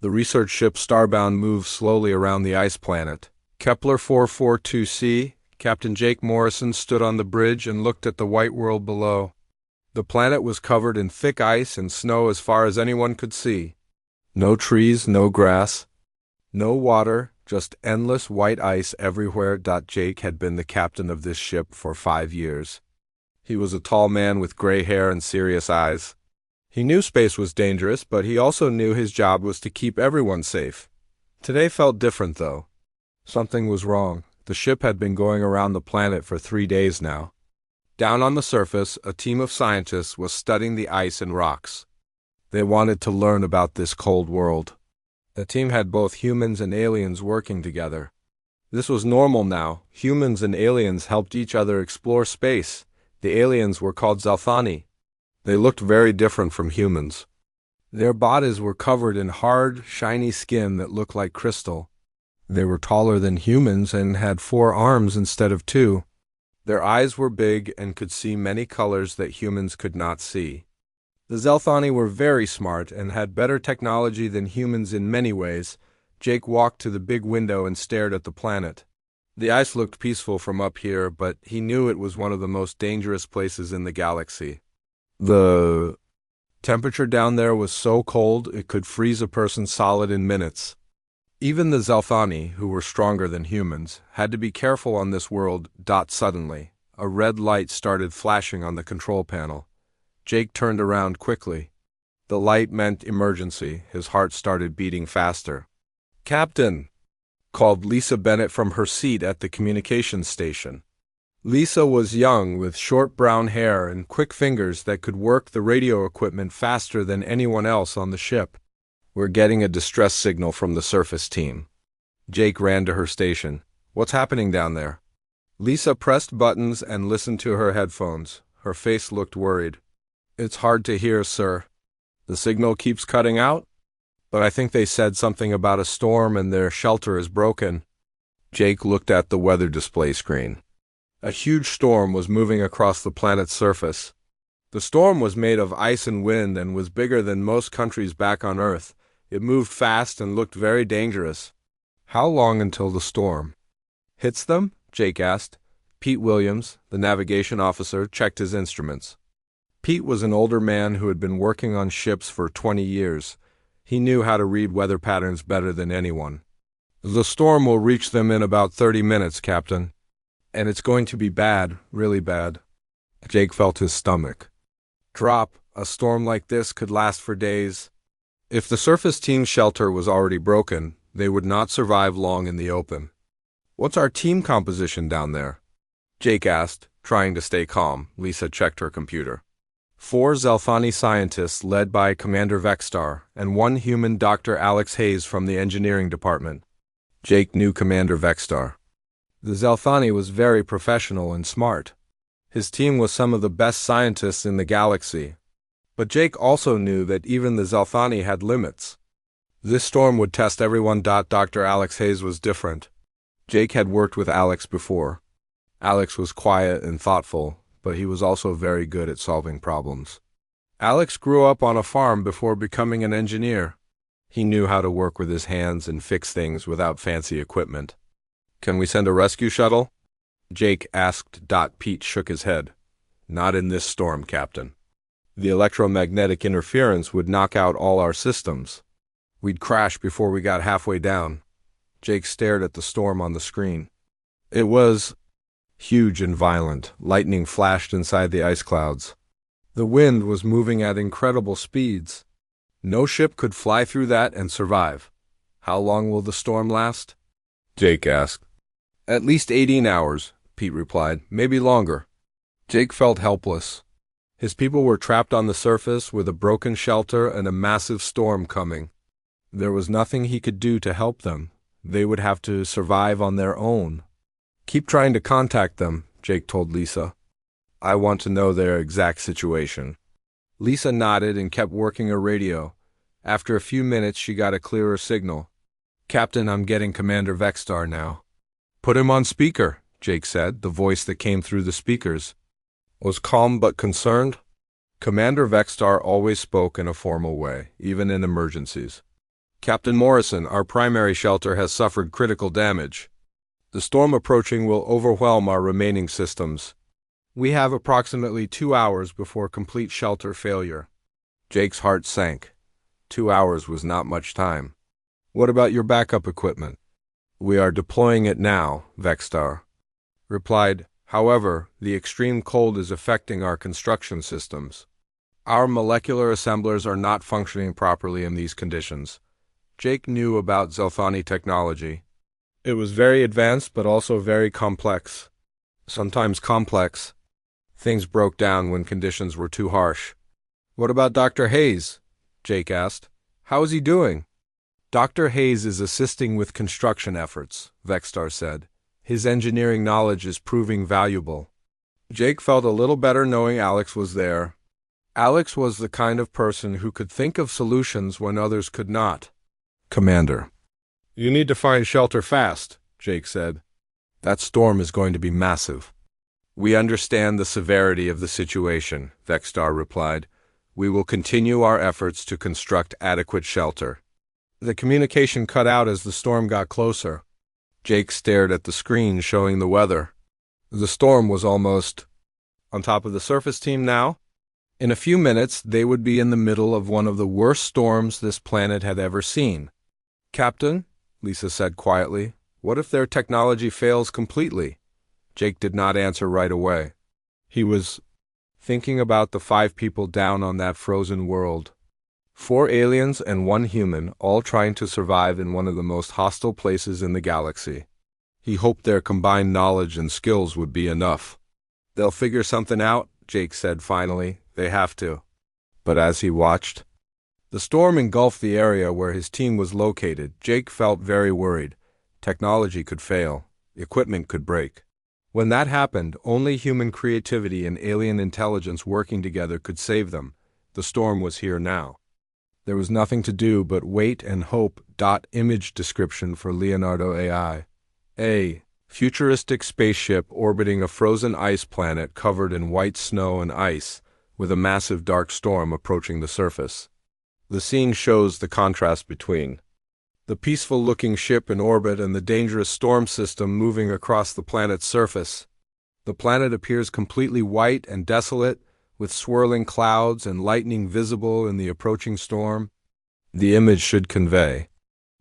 The research ship Starbound moved slowly around the ice planet. Kepler 442c, Captain Jake Morrison stood on the bridge and looked at the white world below. The planet was covered in thick ice and snow as far as anyone could see. No trees, no grass, no water, just endless white ice everywhere. Jake had been the captain of this ship for 5 years. He was a tall man with gray hair and serious eyes. He knew space was dangerous, but he also knew his job was to keep everyone safe. Today felt different, though. Something was wrong. The ship had been going around the planet for 3 days now. Down on the surface, a team of scientists was studying the ice and rocks. They wanted to learn about this cold world. The team had both humans and aliens working together. This was normal now. Humans and aliens helped each other explore space. The aliens were called Zelthani. They looked very different from humans. Their bodies were covered in hard, shiny skin that looked like crystal. They were taller than humans and had 4 arms instead of 2. Their eyes were big and could see many colors that humans could not see. The Zelthani were very smart and had better technology than humans in many ways. Jake walked to the big window and stared at the planet. The ice looked peaceful from up here, but he knew it was one of the most dangerous places in the galaxy. The temperature down there was so cold it could freeze a person solid in minutes. Even the Zelthani, who were stronger than humans, had to be careful on this world. Suddenly, a red light started flashing on the control panel. Jake turned around quickly. The light meant emergency. His heart started beating faster. "Captain!" called Lisa Bennett from her seat at the communications station. Lisa was young, with short brown hair and quick fingers that could work the radio equipment faster than anyone else on the ship. "We're getting a distress signal from the surface team." Jake ran to her station. "What's happening down there?" Lisa pressed buttons and listened to her headphones. Her face looked worried. "It's hard to hear, sir. The signal keeps cutting out, but I think they said something about a storm and their shelter is broken." Jake looked at the weather display screen. A huge storm was moving across the planet's surface. The storm was made of ice and wind and was bigger than most countries back on Earth. It moved fast and looked very dangerous. "How long until the storm hits them?" Jake asked. Pete Williams, the navigation officer, checked his instruments. Pete was an older man who had been working on ships for 20 years. He knew how to read weather patterns better than anyone. "The storm will reach them in about 30 minutes, Captain. And it's going to be bad, really bad." Jake felt his stomach drop. A storm like this could last for days. If the surface team's shelter was already broken, they would not survive long in the open. "What's our team composition down there?" Jake asked, trying to stay calm. Lisa checked her computer. 4 Zelthani scientists led by Commander Vexstar, and 1 human, Dr. Alex Hayes from the engineering department. Jake knew Commander Vexstar. The Zelthani was very professional and smart. His team was some of the best scientists in the galaxy. But Jake also knew that even the Zelthani had limits. This storm would test everyone. Dr. Alex Hayes was different. Jake had worked with Alex before. Alex was quiet and thoughtful, but he was also very good at solving problems. Alex grew up on a farm before becoming an engineer. He knew how to work with his hands and fix things without fancy equipment. "Can we send a rescue shuttle?" Jake asked. Pete shook his head. "Not in this storm, Captain. The electromagnetic interference would knock out all our systems. We'd crash before we got halfway down." Jake stared at the storm on the screen. It was huge and violent. Lightning flashed inside the ice clouds. The wind was moving at incredible speeds. No ship could fly through that and survive. "How long will the storm last?" Jake asked. "At least 18 hours, Pete replied. "Maybe longer." Jake felt helpless. His people were trapped on the surface with a broken shelter and a massive storm coming. There was nothing he could do to help them. They would have to survive on their own. "Keep trying to contact them," Jake told Lisa. "I want to know their exact situation." Lisa nodded and kept working her radio. After a few minutes, she got a clearer signal. "Captain, I'm getting Commander Vexstar now." "Put him on speaker," Jake said. The voice that came through the speakers was calm but concerned. Commander Vexstar always spoke in a formal way, even in emergencies. Captain Morrison, our primary shelter has suffered critical damage. The storm approaching will overwhelm our remaining systems. We have approximately 2 hours before complete shelter failure. Jake's heart sank. 2 hours was not much time. What about your backup equipment? We are deploying it now, Vexstar replied. However, the extreme cold is affecting our construction systems. Our molecular assemblers are not functioning properly in these conditions. Jake knew about Zelthani technology. It was very advanced but also very complex. Sometimes complex. Things broke down when conditions were too harsh. What about Dr. Hayes? Jake asked. How is he doing? Dr. Hayes is assisting with construction efforts, Vexstar said. His engineering knowledge is proving valuable. Jake felt a little better knowing Alex was there. Alex was the kind of person who could think of solutions when others could not. Commander. You need to find shelter fast, Jake said. That storm is going to be massive. We understand the severity of the situation, Vexstar replied. We will continue our efforts to construct adequate shelter. The communication cut out as the storm got closer. Jake stared at the screen showing the weather. The storm was almost on top of the surface team now. In a few minutes, they would be in the middle of one of the worst storms this planet had ever seen. Captain, Lisa said quietly, what if their technology fails completely? Jake did not answer right away. He was thinking about the 5 people down on that frozen world. 4 aliens and 1 human, all trying to survive in one of the most hostile places in the galaxy. He hoped their combined knowledge and skills would be enough. They'll figure something out, Jake said finally. They have to. But as he watched, the storm engulfed the area where his team was located. Jake felt very worried. Technology could fail. Equipment could break. When that happened, only human creativity and alien intelligence working together could save them. The storm was here now. There was nothing to do but wait and hope. Image description for Leonardo AI. A futuristic spaceship orbiting a frozen ice planet covered in white snow and ice, with a massive dark storm approaching the surface. The scene shows the contrast between the peaceful-looking ship in orbit and the dangerous storm system moving across the planet's surface. The planet appears completely white and desolate, with swirling clouds and lightning visible in the approaching storm. The image should convey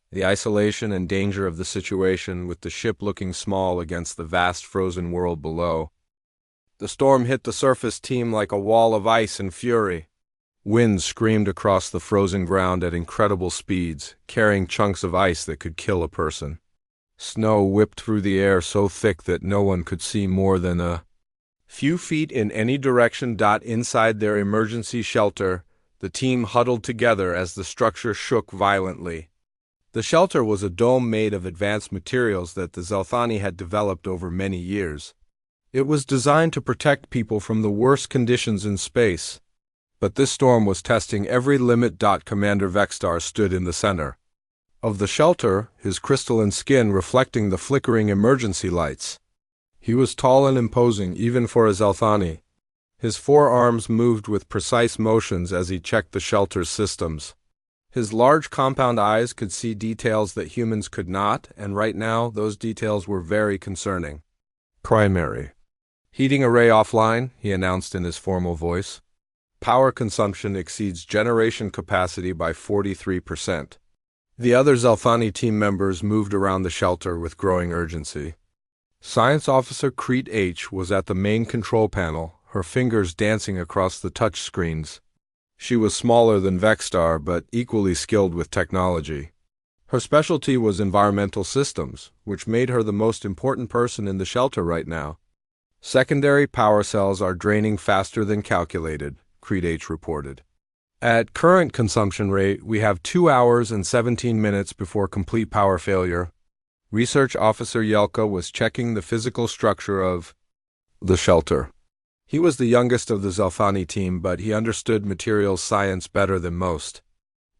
the isolation and danger of the situation, with the ship looking small against the vast frozen world below. The storm hit the surface team like a wall of ice and fury. Winds screamed across the frozen ground at incredible speeds, carrying chunks of ice that could kill a person. Snow whipped through the air so thick that no one could see more than a few feet in any direction. Inside their emergency shelter, the team huddled together as the structure shook violently. The shelter was a dome made of advanced materials that the Zelthani had developed over many years. It was designed to protect people from the worst conditions in space. But this storm was testing every limit. Commander Vexstar stood in the center of the shelter, his crystalline skin reflecting the flickering emergency lights. He was tall and imposing, even for a Zelthani. His forearms moved with precise motions as he checked the shelter's systems. His large compound eyes could see details that humans could not, and right now, those details were very concerning. Primary heating array offline, he announced in his formal voice. Power consumption exceeds generation capacity by 43%. The other Zelthani team members moved around the shelter with growing urgency. Science Officer Crete H was at the main control panel, her fingers dancing across the touch screens. She was smaller than Vexstar, but equally skilled with technology. Her specialty was environmental systems, which made her the most important person in the shelter right now. Secondary power cells are draining faster than calculated, Crete H reported. At current consumption rate, we have 2 hours and 17 minutes before complete power failure. Research Officer Yelka was checking the physical structure of the shelter. He was the youngest of the Zelthani team, but he understood materials science better than most.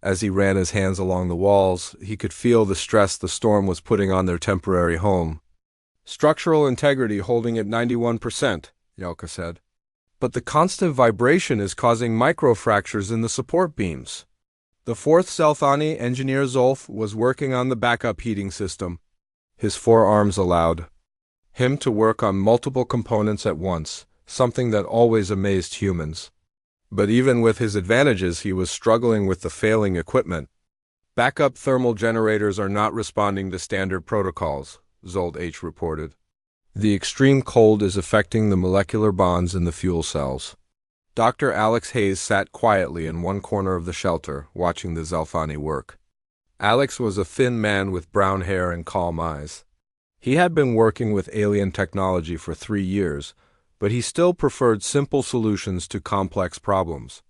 As he ran his hands along the walls, he could feel the stress the storm was putting on their temporary home. Structural integrity holding at 91%, Yelka said. But the constant vibration is causing microfractures in the support beams. The fourth Zelthani engineer Zolf was working on the backup heating system. His forearms allowed him to work on multiple components at once, something that always amazed humans. But even with his advantages, he was struggling with the failing equipment. Backup thermal generators are not responding to standard protocols, Zolt H reported. The extreme cold is affecting the molecular bonds in the fuel cells. Dr. Alex Hayes sat quietly in one corner of the shelter, watching the Zelthani work. Alex was a thin man with brown hair and calm eyes. He had been working with alien technology for 3 years, but he still preferred simple solutions to complex problems.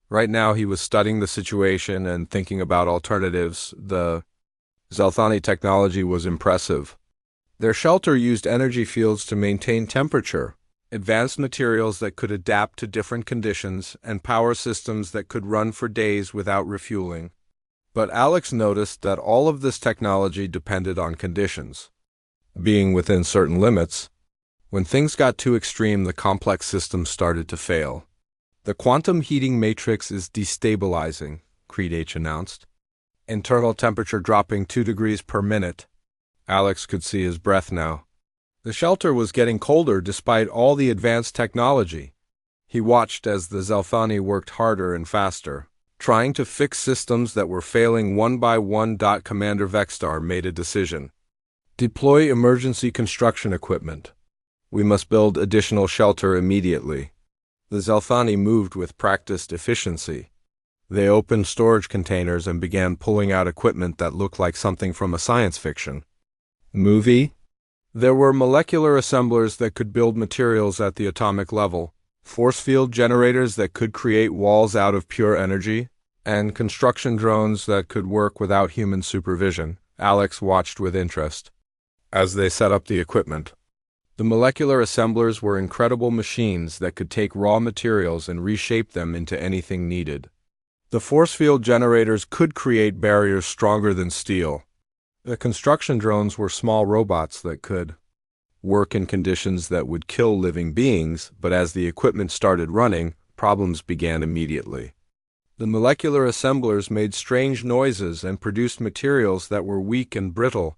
Right now he was studying the situation and thinking about alternatives. The Zelthani technology was impressive. Their shelter used energy fields to maintain temperature, advanced materials that could adapt to different conditions, and power systems that could run for days without refueling. But Alex noticed that all of this technology depended on conditions being within certain limits. When things got too extreme, the complex system started to fail. The quantum heating matrix is destabilizing, Creed H announced. Internal temperature dropping 2 degrees per minute. Alex could see his breath now. The shelter was getting colder despite all the advanced technology. He watched as the Zelthani worked harder and faster, trying to fix systems that were failing one by one. Commander Vexstar made a decision. Deploy emergency construction equipment. We must build additional shelter immediately. The Zelthani moved with practiced efficiency. They opened storage containers and began pulling out equipment that looked like something from a science fiction movie. There were molecular assemblers that could build materials at the atomic level, force field generators that could create walls out of pure energy, and construction drones that could work without human supervision. Alex watched with interest as they set up the equipment. The molecular assemblers were incredible machines that could take raw materials and reshape them into anything needed. The force field generators could create barriers stronger than steel. The construction drones were small robots that could work in conditions that would kill living beings, but as the equipment started running, problems began immediately. The molecular assemblers made strange noises and produced materials that were weak and brittle.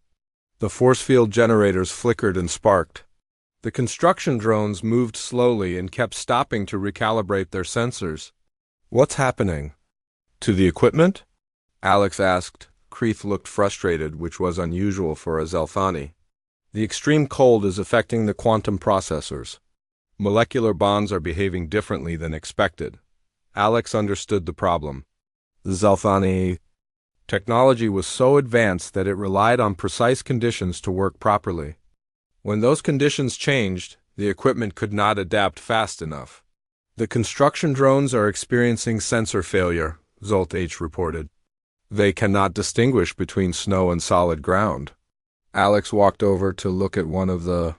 The force field generators flickered and sparked. The construction drones moved slowly and kept stopping to recalibrate their sensors. What's happening to the equipment? Alex asked. Kreith looked frustrated, which was unusual for a Zelthani. The extreme cold is affecting the quantum processors. Molecular bonds are behaving differently than expected. Alex understood the problem. The Zelthani technology was so advanced that it relied on precise conditions to work properly. When those conditions changed, the equipment could not adapt fast enough. The construction drones are experiencing sensor failure, Zolt H reported. They cannot distinguish between snow and solid ground. Alex walked over to look at one of the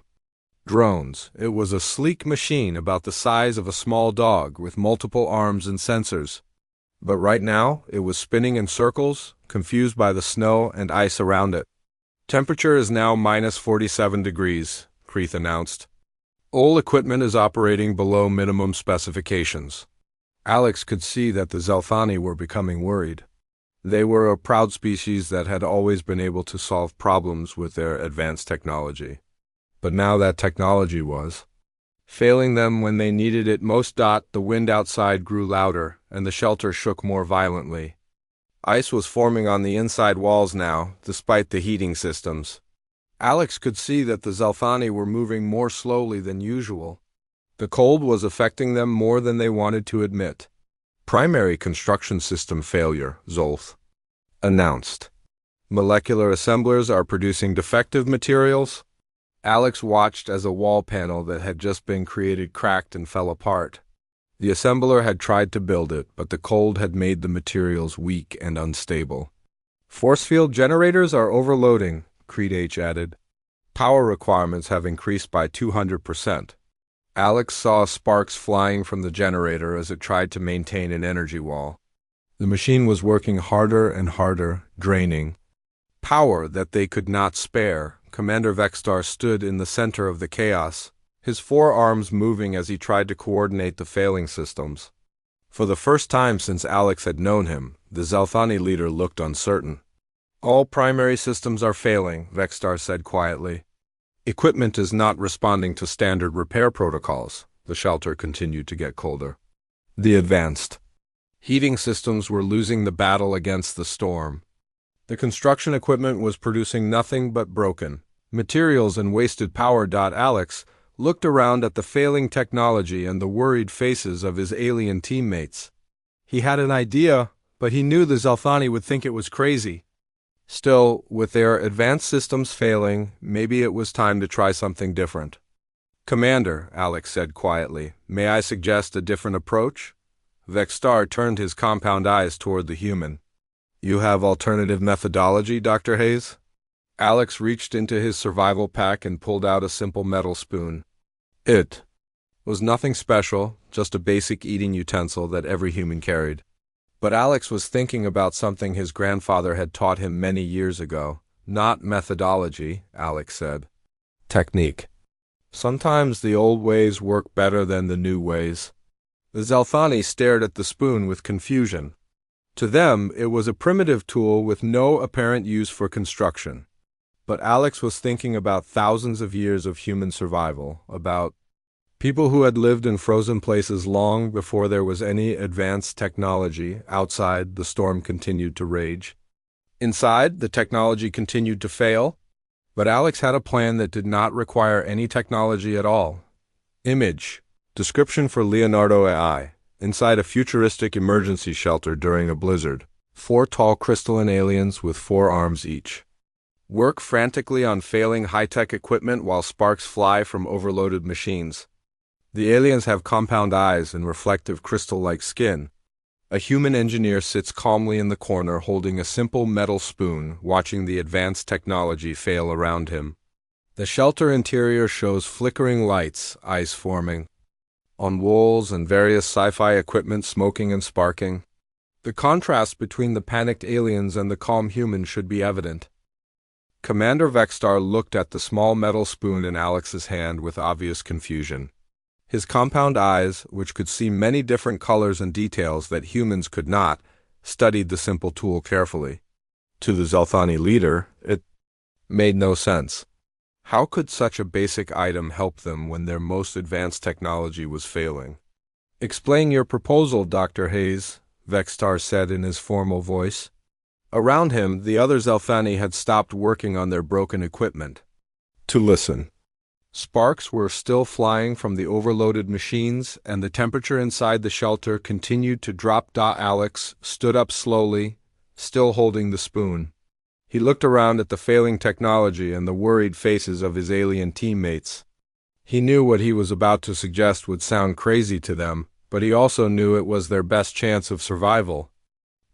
drones. It was a sleek machine about the size of a small dog with multiple arms and sensors. But right now, it was spinning in circles, confused by the snow and ice around it. Temperature is now minus 47 degrees, Kreith announced. All equipment is operating below minimum specifications. Alex could see that the Zelthani were becoming worried. They were a proud species that had always been able to solve problems with their advanced technology. But now that technology was failing them when they needed it most. The wind outside grew louder, and the shelter shook more violently. Ice was forming on the inside walls now, despite the heating systems. Alex could see that the Zelthani were moving more slowly than usual. The cold was affecting them more than they wanted to admit. Primary construction system failure, Zolf announced. Molecular assemblers are producing defective materials. Alex watched as a wall panel that had just been created cracked and fell apart. The assembler had tried to build it, but the cold had made the materials weak and unstable. Force field generators are overloading, Creed H added. Power requirements have increased by 200%. Alex saw sparks flying from the generator as it tried to maintain an energy wall. The machine was working harder and harder, draining power that they could not spare. Commander Vexstar stood in the center of the chaos, his forearms moving as he tried to coordinate the failing systems. For the first time since Alex had known him, The Zalthani leader looked uncertain. All primary systems are failing, Vexstar said quietly. Equipment is not responding to standard repair protocols. The shelter continued to get colder. The advanced heating systems were losing the battle against the storm. The construction equipment was producing nothing but broken materials and wasted power. Alex looked around at the failing technology and the worried faces of his alien teammates. He had an idea, but he knew the Zalthani would think it was crazy. Still, with their advanced systems failing, maybe it was time to try something different. Commander, Alex said quietly, may I suggest a different approach? Vexstar turned his compound eyes toward the human. You have alternative methodology, Dr. Hayes? Alex reached into his survival pack and pulled out a simple metal spoon. It was nothing special, just a basic eating utensil that every human carried. But Alex was thinking about something his grandfather had taught him many years ago. Not methodology, Alex said. Technique. Sometimes the old ways work better than the new ways. The Zalthani stared at the spoon with confusion. To them, it was a primitive tool with no apparent use for construction. But Alex was thinking about thousands of years of human survival, about people who had lived in frozen places long before there was any advanced technology. Outside, the storm continued to rage. Inside, the technology continued to fail. But Alex had a plan that did not require any technology at all. Image. Description for Leonardo AI. Inside a futuristic emergency shelter during a blizzard. 4 tall crystalline aliens with 4 arms each. Work frantically on failing high-tech equipment while sparks fly from overloaded machines. The aliens have compound eyes and reflective crystal-like skin. A human engineer sits calmly in the corner holding a simple metal spoon, watching the advanced technology fail around him. The shelter interior shows flickering lights, ice forming on walls and various sci-fi equipment smoking and sparking. The contrast between the panicked aliens and the calm humans should be evident. Commander Vexstar looked at the small metal spoon in Alex's hand with obvious confusion. His compound eyes, which could see many different colors and details that humans could not, studied the simple tool carefully. To the Zalthani leader, it made no sense. How could such a basic item help them when their most advanced technology was failing? Explain your proposal, Dr. Hayes, Vexstar said in his formal voice. Around him, the other Zalthani had stopped working on their broken equipment to listen. Sparks were still flying from the overloaded machines, and the temperature inside the shelter continued to drop. Alex stood up slowly, still holding the spoon. He looked around at the failing technology and the worried faces of his alien teammates. He knew what he was about to suggest would sound crazy to them, but he also knew it was their best chance of survival.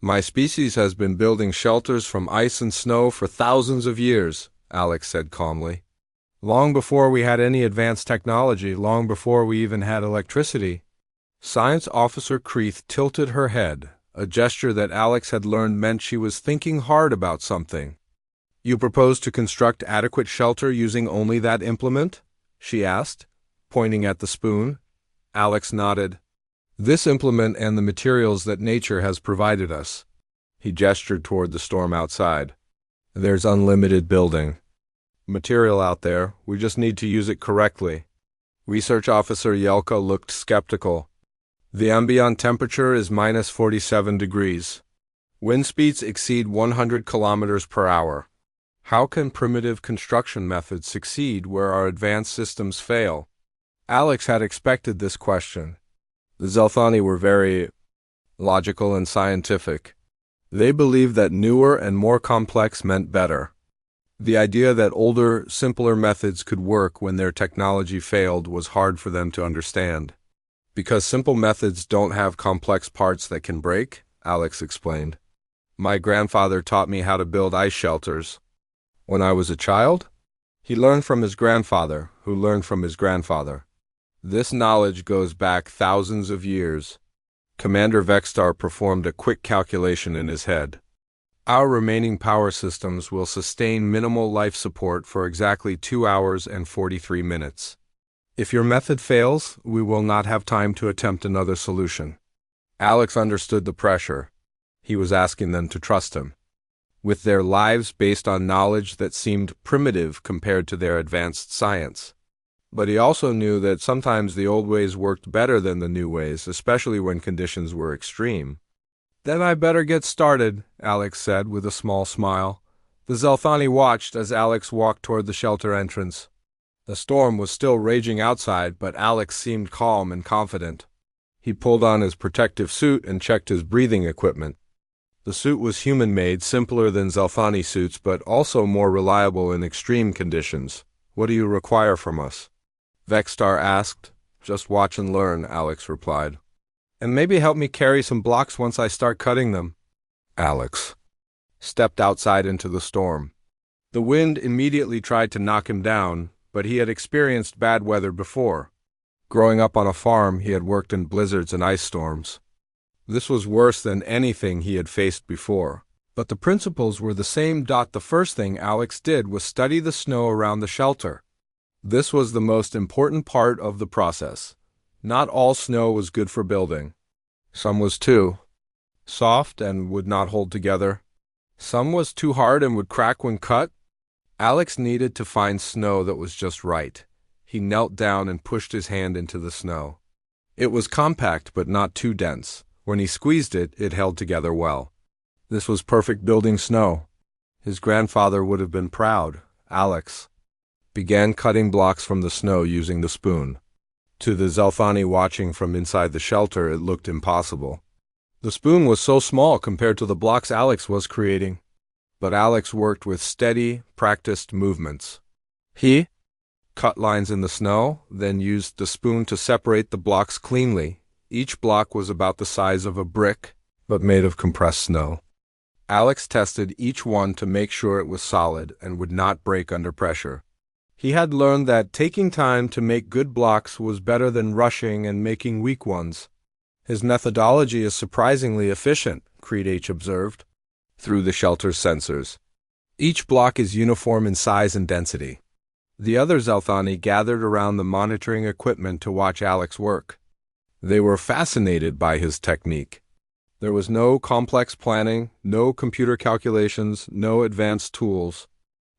My species has been building shelters from ice and snow for thousands of years, Alex said calmly. Long before we had any advanced technology, long before we even had electricity. Science Officer Creeth tilted her head, a gesture that Alex had learned meant she was thinking hard about something. You propose to construct adequate shelter using only that implement? She asked, pointing at the spoon. Alex nodded. This implement and the materials that nature has provided us. He gestured toward the storm outside. There's unlimited building material out there, we just need to use it correctly. Research Officer Yelka looked skeptical. The ambient temperature is minus 47 degrees. Wind speeds exceed 100 kilometers per hour. How can primitive construction methods succeed where our advanced systems fail? Alex had expected this question. The Zalthani were very logical and scientific. They believed that newer and more complex meant better. The idea that older, simpler methods could work when their technology failed was hard for them to understand. Because simple methods don't have complex parts that can break, Alex explained. My grandfather taught me how to build ice shelters. When I was a child, he learned from his grandfather, who learned from his grandfather. This knowledge goes back thousands of years. Commander Vexstar performed a quick calculation in his head. Our remaining power systems will sustain minimal life support for exactly 2 hours and 43 minutes. If your method fails, we will not have time to attempt another solution. Alex understood the pressure. He was asking them to trust him, with their lives based on knowledge that seemed primitive compared to their advanced science. But he also knew that sometimes the old ways worked better than the new ways, especially when conditions were extreme. "Then I better get started," Alex said with a small smile. The Zelthani watched as Alex walked toward the shelter entrance. The storm was still raging outside, but Alex seemed calm and confident. He pulled on his protective suit and checked his breathing equipment. The suit was human-made, simpler than Zelthani suits, but also more reliable in extreme conditions. "What do you require from us?" Vexstar asked. "Just watch and learn," Alex replied. "And maybe help me carry some blocks once I start cutting them." Alex stepped outside into the storm. The wind immediately tried to knock him down, but he had experienced bad weather before. Growing up on a farm, he had worked in blizzards and ice storms. This was worse than anything he had faced before. But the principles were the same. The first thing Alex did was study the snow around the shelter. This was the most important part of the process. Not all snow was good for building. Some was too soft and would not hold together. Some was too hard and would crack when cut. Alex needed to find snow that was just right. He knelt down and pushed his hand into the snow. It was compact but not too dense. When he squeezed it, it held together well. This was perfect building snow. His grandfather would have been proud. Alex began cutting blocks from the snow using the spoon. To the Zelthani watching from inside the shelter, it looked impossible. The spoon was so small compared to the blocks Alex was creating. But Alex worked with steady, practiced movements. He cut lines in the snow, then used the spoon to separate the blocks cleanly. Each block was about the size of a brick, but made of compressed snow. Alex tested each one to make sure it was solid and would not break under pressure. He had learned that taking time to make good blocks was better than rushing and making weak ones. His methodology is surprisingly efficient, Creed H observed, through the shelter's sensors. Each block is uniform in size and density. The other Zelthani gathered around the monitoring equipment to watch Alex work. They were fascinated by his technique. There was no complex planning, no computer calculations, no advanced tools.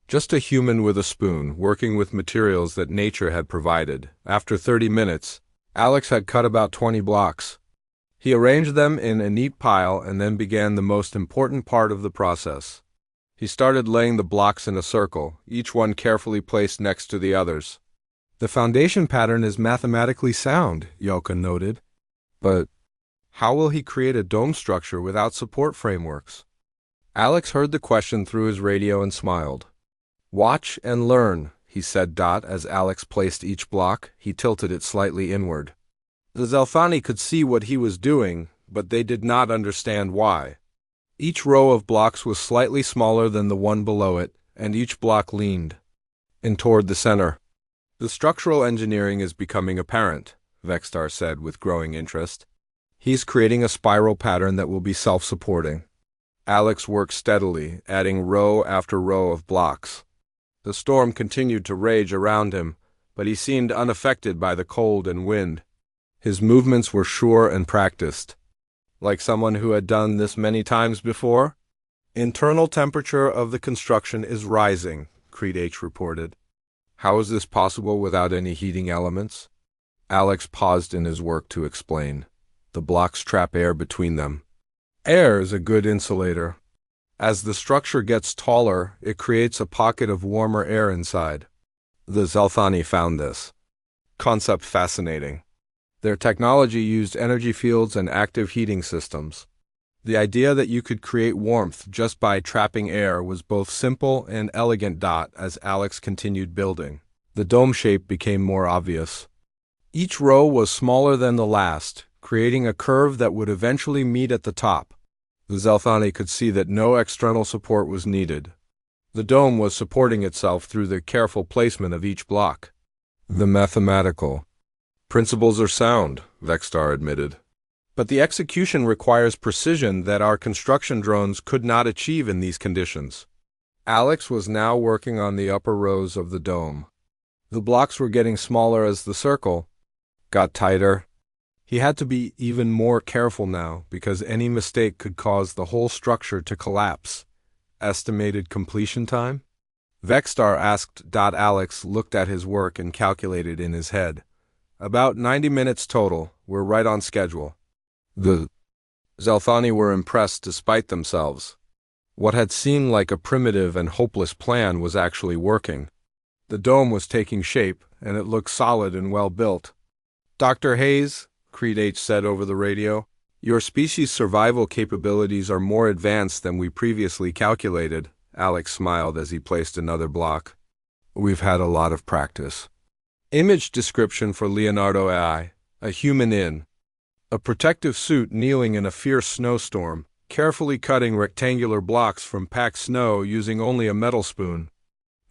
Just a human with a spoon, working with materials that nature had provided. After 30 minutes, Alex had cut about 20 blocks. He arranged them in a neat pile and then began the most important part of the process. He started laying the blocks in a circle, each one carefully placed next to the others. "The foundation pattern is mathematically sound," Yoka noted. "But how will he create a dome structure without support frameworks?" Alex heard the question through his radio and smiled. "Watch and learn," he said. As Alex placed each block, he tilted it slightly inward. The Zelthani could see what he was doing, but they did not understand why. Each row of blocks was slightly smaller than the one below it, and each block leaned in toward the center. "The structural engineering is becoming apparent," Vexstar said with growing interest. "He's creating a spiral pattern that will be self-supporting." Alex worked steadily, adding row after row of blocks. The storm continued to rage around him, but he seemed unaffected by the cold and wind. His movements were sure and practiced, like someone who had done this many times before. "Internal temperature of the construction is rising," Creed H reported. "How is this possible without any heating elements?" Alex paused in his work to explain. "The blocks trap air between them. Air is a good insulator. As the structure gets taller, it creates a pocket of warmer air inside." The Zelthani found this concept fascinating. Their technology used energy fields and active heating systems. The idea that you could create warmth just by trapping air was both simple and elegant. As Alex continued building, the dome shape became more obvious. Each row was smaller than the last, creating a curve that would eventually meet at the top. The Zelthani could see that no external support was needed. The dome was supporting itself through the careful placement of each block. "The mathematical principles are sound," Vexstar admitted. "But the execution requires precision that our construction drones could not achieve in these conditions." Alex was now working on the upper rows of the dome. The blocks were getting smaller as the circle got tighter. He had to be even more careful now because any mistake could cause the whole structure to collapse. Estimated completion time? Vexstar asked. Alex looked at his work and calculated in his head. About 90 minutes total. We're right on schedule. The Zelthani were impressed despite themselves. What had seemed like a primitive and hopeless plan was actually working. The dome was taking shape, and it looked solid and well built. Dr. Hayes, Creed H said over the radio, your species' survival capabilities are more advanced than we previously calculated. Alex smiled as he placed another block. We've had a lot of practice. Image description for Leonardo AI, a human in a protective suit kneeling in a fierce snowstorm, carefully cutting rectangular blocks from packed snow using only a metal spoon.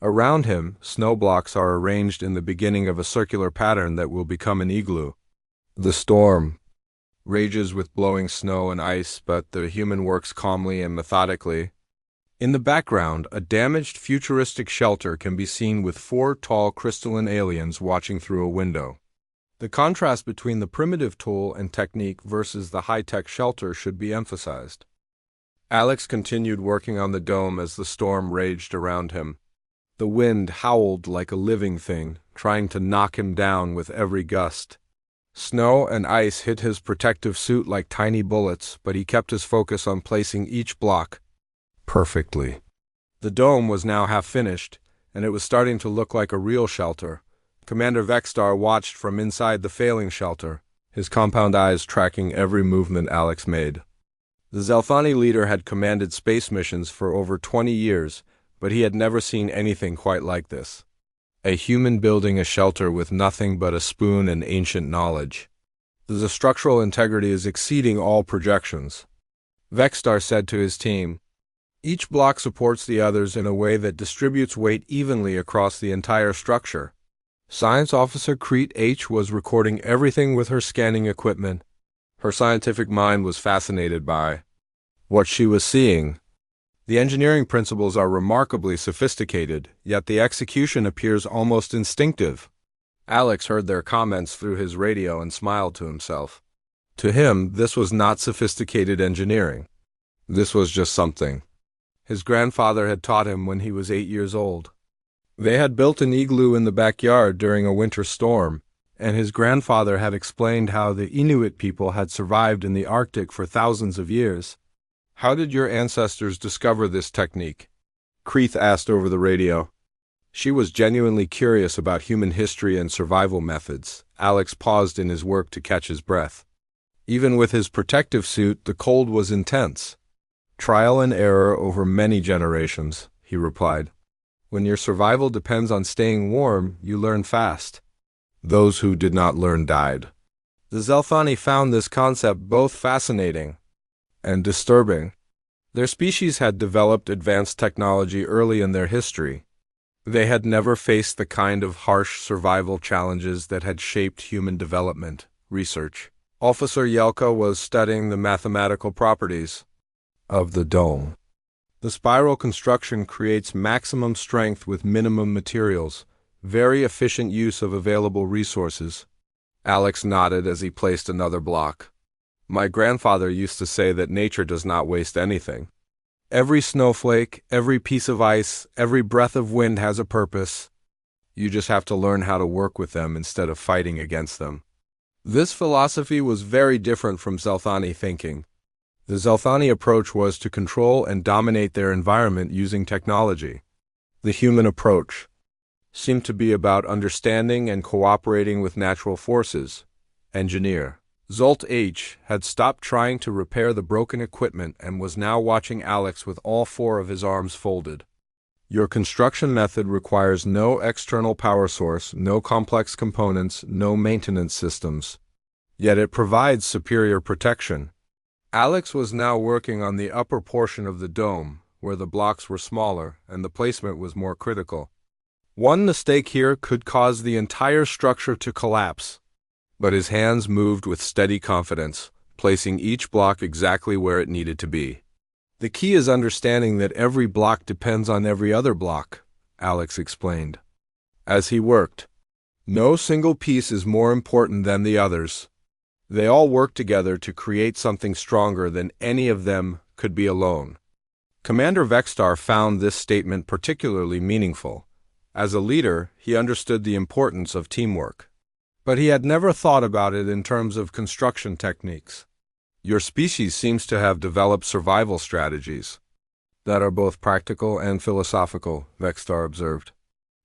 Around him, snow blocks are arranged in the beginning of a circular pattern that will become an igloo. The storm rages with blowing snow and ice, but the human works calmly and methodically. In the background, a damaged futuristic shelter can be seen with 4 tall crystalline aliens watching through a window. The contrast between the primitive tool and technique versus the high-tech shelter should be emphasized. Alex continued working on the dome as the storm raged around him. The wind howled like a living thing, trying to knock him down with every gust. Snow and ice hit his protective suit like tiny bullets, but he kept his focus on placing each block perfectly. The dome was now half finished, and it was starting to look like a real shelter. Commander Vexstar watched from inside the failing shelter, his compound eyes tracking every movement Alex made. The Zelthani leader had commanded space missions for over 20 years, but he had never seen anything quite like this. A human building a shelter with nothing but a spoon and ancient knowledge. The structural integrity is exceeding all projections. Vexstar said to his team, each block supports the others in a way that distributes weight evenly across the entire structure. Science Officer Creed H was recording everything with her scanning equipment. Her scientific mind was fascinated by what she was seeing. The engineering principles are remarkably sophisticated, yet the execution appears almost instinctive. Alex heard their comments through his radio and smiled to himself. To him, this was not sophisticated engineering. This was just something his grandfather had taught him when he was 8 years old. They had built an igloo in the backyard during a winter storm, and his grandfather had explained how the Inuit people had survived in the Arctic for thousands of years. How did your ancestors discover this technique? Creeth asked over the radio. She was genuinely curious about human history and survival methods. Alex paused in his work to catch his breath. Even with his protective suit, the cold was intense. Trial and error over many generations, he replied. When your survival depends on staying warm, you learn fast. Those who did not learn died. The Zelthani found this concept both fascinating and disturbing. Their species had developed advanced technology early in their history. They had never faced the kind of harsh survival challenges that had shaped human development. Research. Officer Yelka was studying the mathematical properties of the dome. The spiral construction creates maximum strength with minimum materials, very efficient use of available resources. Alex nodded as he placed another block. My grandfather used to say that nature does not waste anything. Every snowflake, every piece of ice, every breath of wind has a purpose. You just have to learn how to work with them instead of fighting against them. This philosophy was very different from Zelthani thinking. The Zelthani approach was to control and dominate their environment using technology. The human approach seemed to be about understanding and cooperating with natural forces. Engineer Zolt H had stopped trying to repair the broken equipment and was now watching Alex with all 4 of his arms folded. Your construction method requires no external power source, no complex components, no maintenance systems. Yet it provides superior protection. Alex was now working on the upper portion of the dome, where the blocks were smaller and the placement was more critical. One mistake here could cause the entire structure to collapse. But his hands moved with steady confidence, placing each block exactly where it needed to be. The key is understanding that every block depends on every other block, Alex explained. As he worked, no single piece is more important than the others. They all worked together to create something stronger than any of them could be alone. Commander Vextar found this statement particularly meaningful. As a leader, he understood the importance of teamwork. But he had never thought about it in terms of construction techniques. Your species seems to have developed survival strategies that are both practical and philosophical, Vextar observed.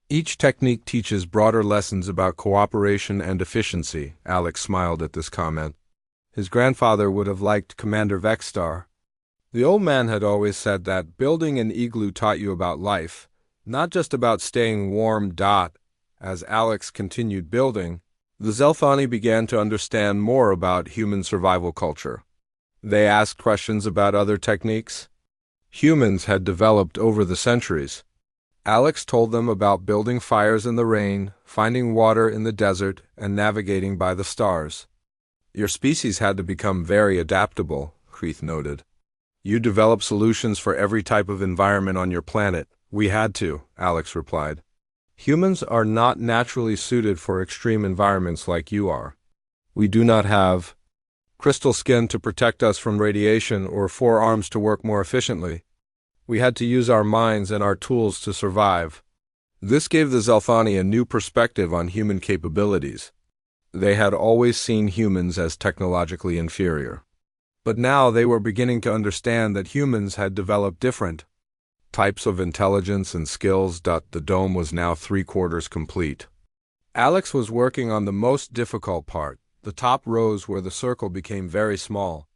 Each technique teaches broader lessons about cooperation and efficiency. Alex smiled at this comment. His grandfather would have liked Commander Vextar. The old man had always said that building an igloo taught you about life, not just about staying warm. As Alex continued building, the Zelthani began to understand more about human survival culture. They asked questions about other techniques humans had developed over the centuries. Alex told them about building fires in the rain, finding water in the desert, and navigating by the stars. Your species had to become very adaptable, Kreith noted. You developed solutions for every type of environment on your planet. We had to, Alex replied. Humans are not naturally suited for extreme environments like you are. We do not have crystal skin to protect us from radiation or 4 arms to work more efficiently. We had to use our minds and our tools to survive. This gave the Zelthani a new perspective on human capabilities. They had always seen humans as technologically inferior. But now they were beginning to understand that humans had developed different types of intelligence and skills. The dome was now 3/4 complete. Alex was working on the most difficult part. The top rows where the circle became very small.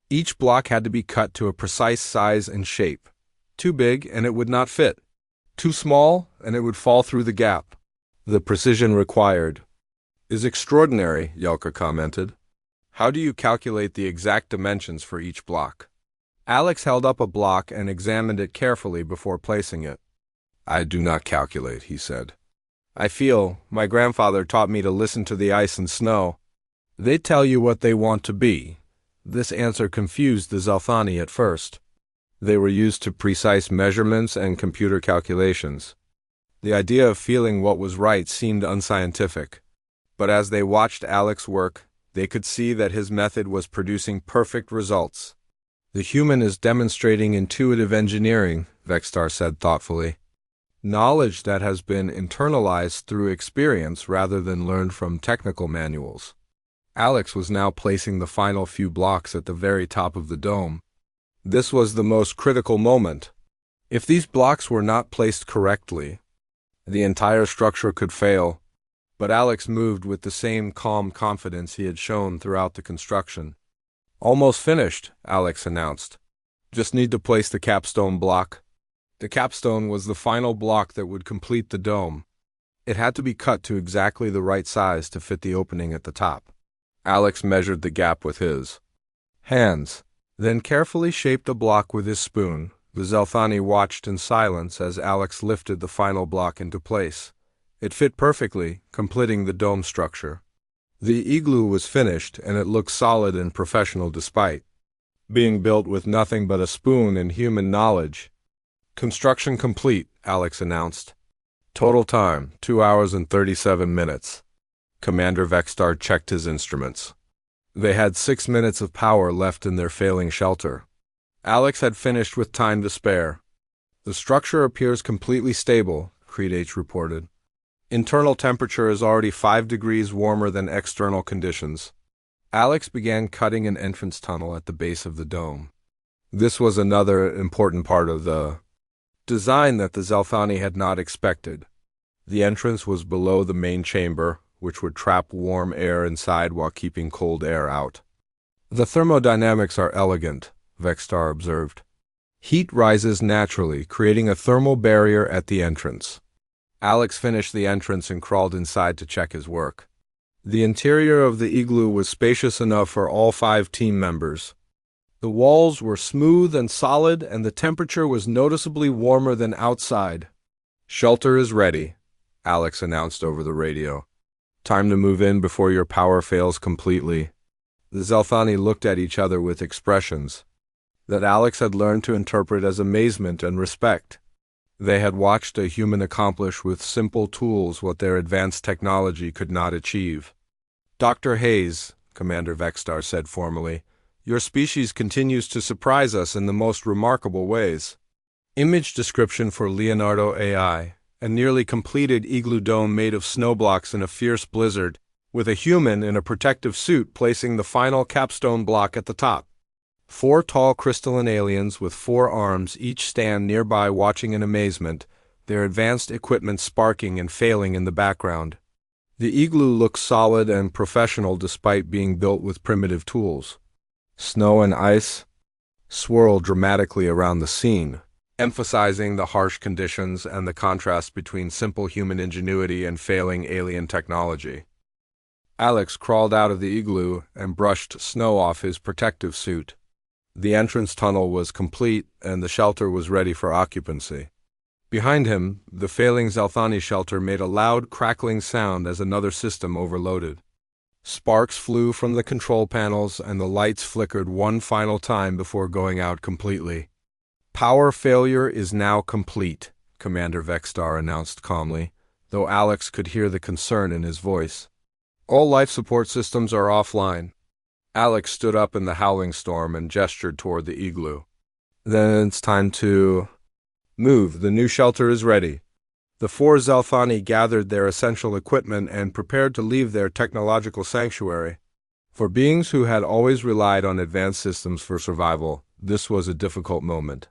Each block had to be cut to a precise size and shape. Too big and it would not fit. Too small and it would fall through the gap. The precision required is extraordinary, Yelka commented. How do you calculate the exact dimensions for each block? Alex held up a block and examined it carefully before placing it. I do not calculate, he said. I feel my grandfather taught me to listen to the ice and snow. They tell you what they want to be. This answer confused the Zelthani at first. They were used to precise measurements and computer calculations. The idea of feeling what was right seemed unscientific. But as they watched Alex work, they could see that his method was producing perfect results. The human is demonstrating intuitive engineering, Vextar said thoughtfully. Knowledge that has been internalized through experience rather than learned from technical manuals. Alex was now placing the final few blocks at the very top of the dome. This was the most critical moment. If these blocks were not placed correctly, the entire structure could fail. But Alex moved with the same calm confidence he had shown throughout the construction. Almost finished, Alex announced. Just need to place the capstone block. The capstone was the final block that would complete the dome. It had to be cut to exactly the right size to fit the opening at the top. Alex measured the gap with his hands, then carefully shaped a block with his spoon. The Zelthani watched in silence as Alex lifted the final block into place. It fit perfectly, completing the dome structure. The igloo was finished, and it looked solid and professional despite being built with nothing but a spoon and human knowledge. Construction complete, Alex announced. Total time, 2 hours and 37 minutes. Commander Vextar checked his instruments. They had 6 minutes of power left in their failing shelter. Alex had finished with time to spare. The structure appears completely stable, Creed reported. Internal temperature is already 5 degrees warmer than external conditions. Alex began cutting an entrance tunnel at the base of the dome. This was another important part of the design that the Zelthani had not expected. The entrance was below the main chamber, which would trap warm air inside while keeping cold air out. The thermodynamics are elegant, Vextar observed. Heat rises naturally, creating a thermal barrier at the entrance. Alex finished the entrance and crawled inside to check his work. The interior of the igloo was spacious enough for all 5 team members. The walls were smooth and solid, and the temperature was noticeably warmer than outside. Shelter is ready, Alex announced over the radio. Time to move in before your power fails completely. The Zelthani looked at each other with expressions that Alex had learned to interpret as amazement and respect. They had watched a human accomplish with simple tools what their advanced technology could not achieve. Dr. Hayes, Commander Vextar said formally. "Your species continues to surprise us in the most remarkable ways." Image description for Leonardo AI, a nearly completed igloo dome made of snow blocks in a fierce blizzard, with a human in a protective suit placing the final capstone block at the top. 4 tall crystalline aliens with 4 arms each stand nearby watching in amazement, their advanced equipment sparking and failing in the background. The igloo looks solid and professional despite being built with primitive tools. Snow and ice swirl dramatically around the scene, emphasizing the harsh conditions and the contrast between simple human ingenuity and failing alien technology. Alex crawled out of the igloo and brushed snow off his protective suit. The entrance tunnel was complete and the shelter was ready for occupancy. Behind him, the failing Zelthani shelter made a loud crackling sound as another system overloaded. Sparks flew from the control panels and the lights flickered one final time before going out completely. "Power failure is now complete," Commander Vextar announced calmly, though Alex could hear the concern in his voice. "All life support systems are offline." Alex stood up in the howling storm and gestured toward the igloo. "Then it's time to move. The new shelter is ready." The 4 Zelthani gathered their essential equipment and prepared to leave their technological sanctuary. For beings who had always relied on advanced systems for survival, this was a difficult moment.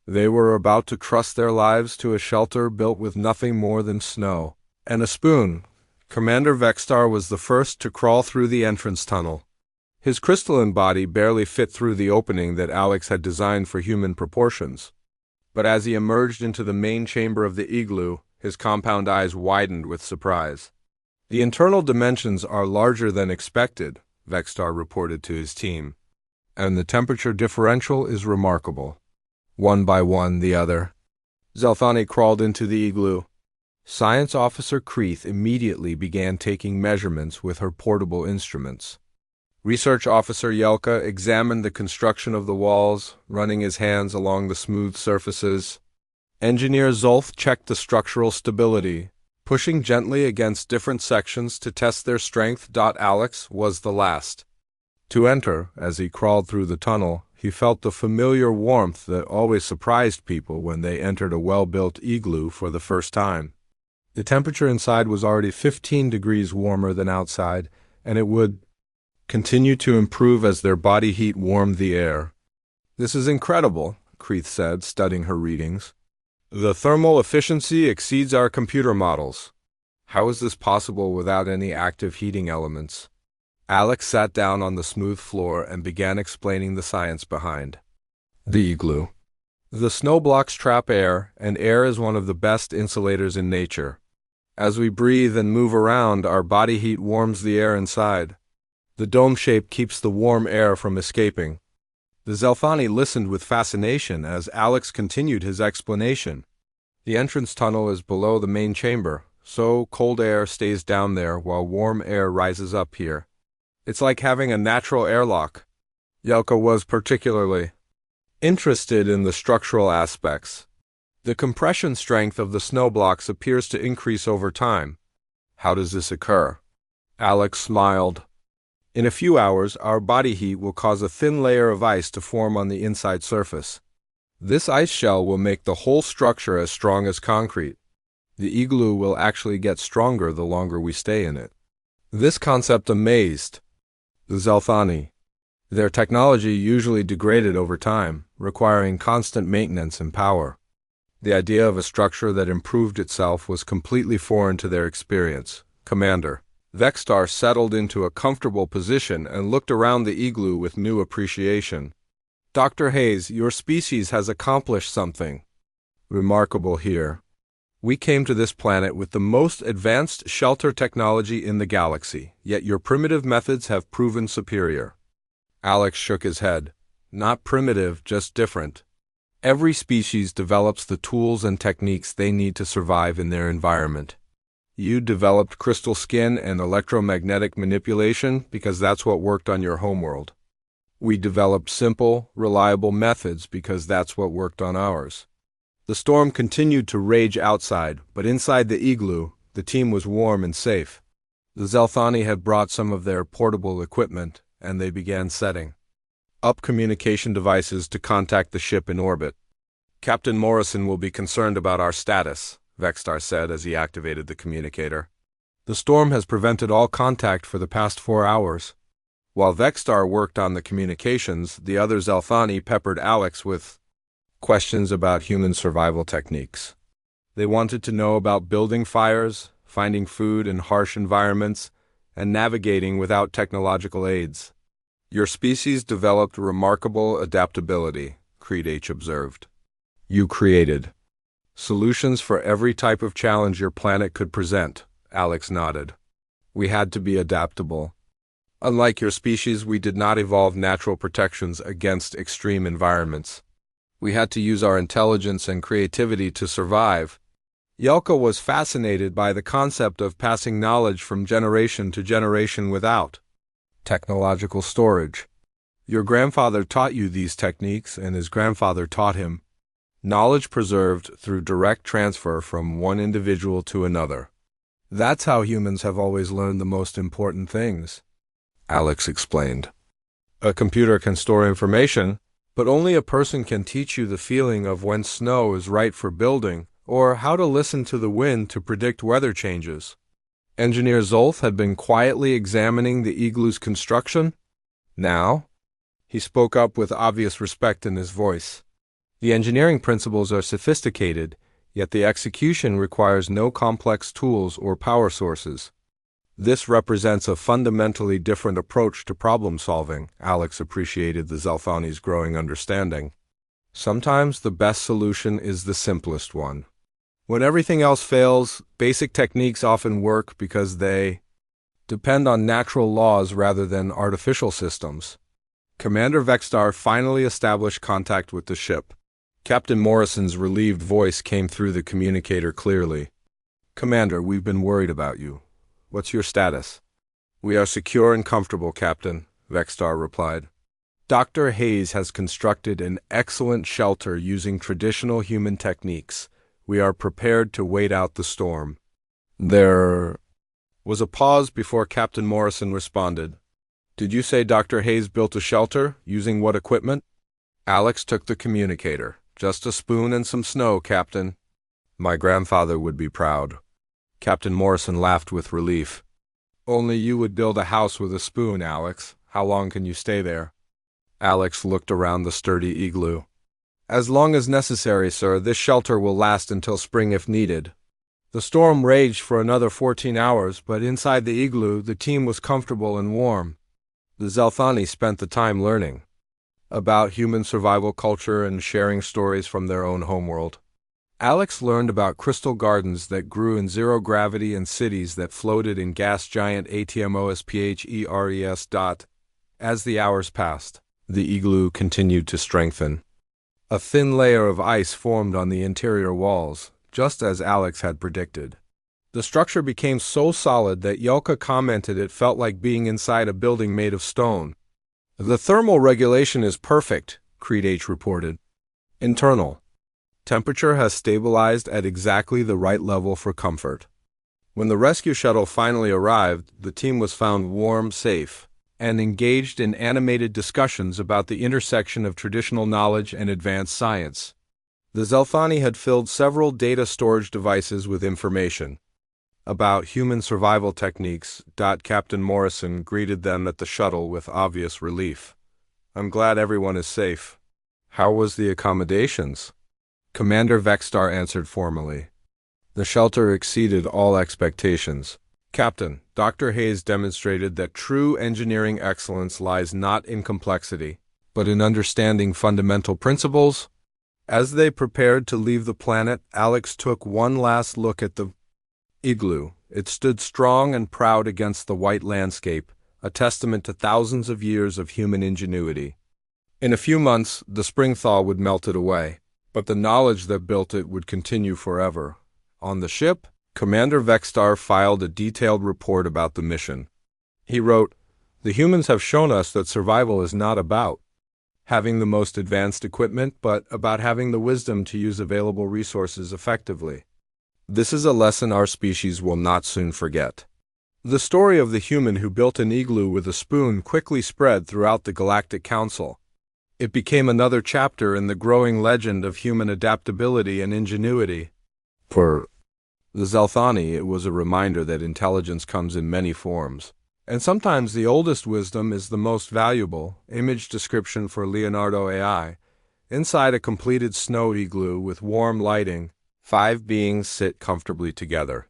They were about to trust their lives to a shelter built with nothing more than snow and a spoon. Commander Vextar was the first to crawl through the entrance tunnel. His crystalline body barely fit through the opening that Alex had designed for human proportions. But as he emerged into the main chamber of the igloo, his compound eyes widened with surprise. "The internal dimensions are larger than expected," Vextar reported to his team, "and the temperature differential is remarkable." One by one, the other Zelthani crawled into the igloo. Science Officer Kreeth immediately began taking measurements with her portable instruments. Research Officer Yelka examined the construction of the walls, running his hands along the smooth surfaces. Engineer Zolf checked the structural stability, pushing gently against different sections to test their strength. Alex was the last to enter. As he crawled through the tunnel, he felt the familiar warmth that always surprised people when they entered a well-built igloo for the first time. The temperature inside was already 15 degrees warmer than outside, and it would continue to improve as their body heat warmed the air. "This is incredible," Kreeth said, studying her readings. "The thermal efficiency exceeds our computer models. How is this possible without any active heating elements?" Alex sat down on the smooth floor and began explaining the science behind the igloo. "The snow blocks trap air, and air is one of the best insulators in nature. As we breathe and move around, our body heat warms the air inside. The dome shape keeps the warm air from escaping." The Zelthani listened with fascination as Alex continued his explanation. "The entrance tunnel is below the main chamber, so cold air stays down there while warm air rises up here. It's like having a natural airlock." Yelka was particularly interested in the structural aspects. "The compression strength of the snow blocks appears to increase over time." "How does this occur?" Alex smiled. "In a few hours, our body heat will cause a thin layer of ice to form on the inside surface. This ice shell will make the whole structure as strong as concrete. The igloo will actually get stronger the longer we stay in it." This concept amazed the Zelthani. Their technology usually degraded over time, requiring constant maintenance and power. The idea of a structure that improved itself was completely foreign to their experience. "Commander." Vextar settled into a comfortable position and looked around the igloo with new appreciation. "Dr. Hayes, your species has accomplished something remarkable here. We came to this planet with the most advanced shelter technology in the galaxy, yet your primitive methods have proven superior." Alex shook his head. "Not primitive, just different. Every species develops the tools and techniques they need to survive in their environment. You developed crystal skin and electromagnetic manipulation because that's what worked on your homeworld. We developed simple, reliable methods because that's what worked on ours." The storm continued to rage outside, but inside the igloo, the team was warm and safe. The Zelthani had brought some of their portable equipment, and they began setting up communication devices to contact the ship in orbit. "Captain Morrison will be concerned about our status," Vextar said as he activated the communicator. "The storm has prevented all contact for the past 4 hours." While Vextar worked on the communications, the other Zelthani peppered Alex with questions about human survival techniques. They wanted to know about building fires, finding food in harsh environments, and navigating without technological aids. "Your species developed remarkable adaptability," Creed H observed. "You created solutions for every type of challenge your planet could present," Alex nodded. "We had to be adaptable. Unlike your species, we did not evolve natural protections against extreme environments. We had to use our intelligence and creativity to survive." Yelka was fascinated by the concept of passing knowledge from generation to generation without technological storage. "Your grandfather taught you these techniques, and his grandfather taught him. Knowledge preserved through direct transfer from one individual to another. That's how humans have always learned the most important things," Alex explained. "A computer can store information, but only a person can teach you the feeling of when snow is right for building, or how to listen to the wind to predict weather changes." Engineer Zolf had been quietly examining the igloo's construction. Now, he spoke up with obvious respect in his voice. "The engineering principles are sophisticated, yet the execution requires no complex tools or power sources. This represents a fundamentally different approach to problem solving." Alex appreciated the Zelthani's growing understanding. "Sometimes the best solution is the simplest one. When everything else fails, basic techniques often work because they depend on natural laws rather than artificial systems." Commander Vextar finally established contact with the ship. Captain Morrison's relieved voice came through the communicator clearly. "Commander, we've been worried about you. What's your status?" "We are secure and comfortable, Captain," Vextar replied. "Dr. Hayes has constructed an excellent shelter using traditional human techniques. We are prepared to wait out the storm." There was a pause before Captain Morrison responded. "Did you say Dr. Hayes built a shelter? Using what equipment?" Alex took the communicator. "Just a spoon and some snow, Captain." "My grandfather would be proud." Captain Morrison laughed with relief. "Only you would build a house with a spoon, Alex. How long can you stay there?" Alex looked around the sturdy igloo. "As long as necessary, sir. This shelter will last until spring if needed." The storm raged for another 14 hours, but inside the igloo, the team was comfortable and warm. The Zelthani spent the time learning about human survival culture and sharing stories from their own homeworld. Alex learned about crystal gardens that grew in zero gravity and cities that floated in gas giant ATMOSPHERES. As the hours passed, the igloo continued to strengthen. A thin layer of ice formed on the interior walls, just as Alex had predicted. The structure became so solid that Yelka commented it felt like being inside a building made of stone. "The thermal regulation is perfect," Creed H reported. "Internal temperature has stabilized at exactly the right level for comfort." When the rescue shuttle finally arrived, the team was found warm, safe, and engaged in animated discussions about the intersection of traditional knowledge and advanced science. The Zelthani had filled several data storage devices with information about human survival techniques. Captain Morrison greeted them at the shuttle with obvious relief. "I'm glad everyone is safe." "How was the accommodations?" Commander Vextar answered formally. "The shelter exceeded all expectations. Captain, Dr. Hayes demonstrated that true engineering excellence lies not in complexity, but in understanding fundamental principles." As they prepared to leave the planet, Alex took one last look at the igloo. It stood strong and proud against the white landscape, a testament to thousands of years of human ingenuity. In a few months, the spring thaw would melt it away, but the knowledge that built it would continue forever. On the ship, Commander Vextar filed a detailed report about the mission. He wrote, "The humans have shown us that survival is not about having the most advanced equipment, but about having the wisdom to use available resources effectively. This is a lesson our species will not soon forget." The story of the human who built an igloo with a spoon quickly spread throughout the Galactic Council. It became another chapter in the growing legend of human adaptability and ingenuity. For the Zelthani, it was a reminder that intelligence comes in many forms. And sometimes the oldest wisdom is the most valuable. Image description for Leonardo AI. Inside a completed snow igloo with warm lighting, 5 beings sit comfortably together.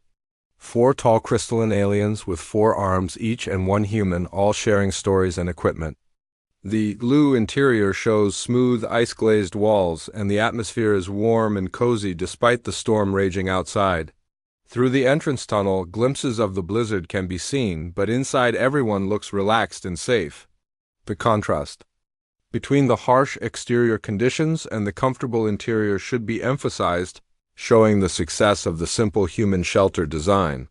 4 tall crystalline aliens with 4 arms each and 1 human, all sharing stories and equipment. The igloo interior shows smooth ice-glazed walls, and the atmosphere is warm and cozy despite the storm raging outside. Through the entrance tunnel, glimpses of the blizzard can be seen, but inside everyone looks relaxed and safe. The contrast between the harsh exterior conditions and the comfortable interior should be emphasized, showing the success of the simple human shelter design.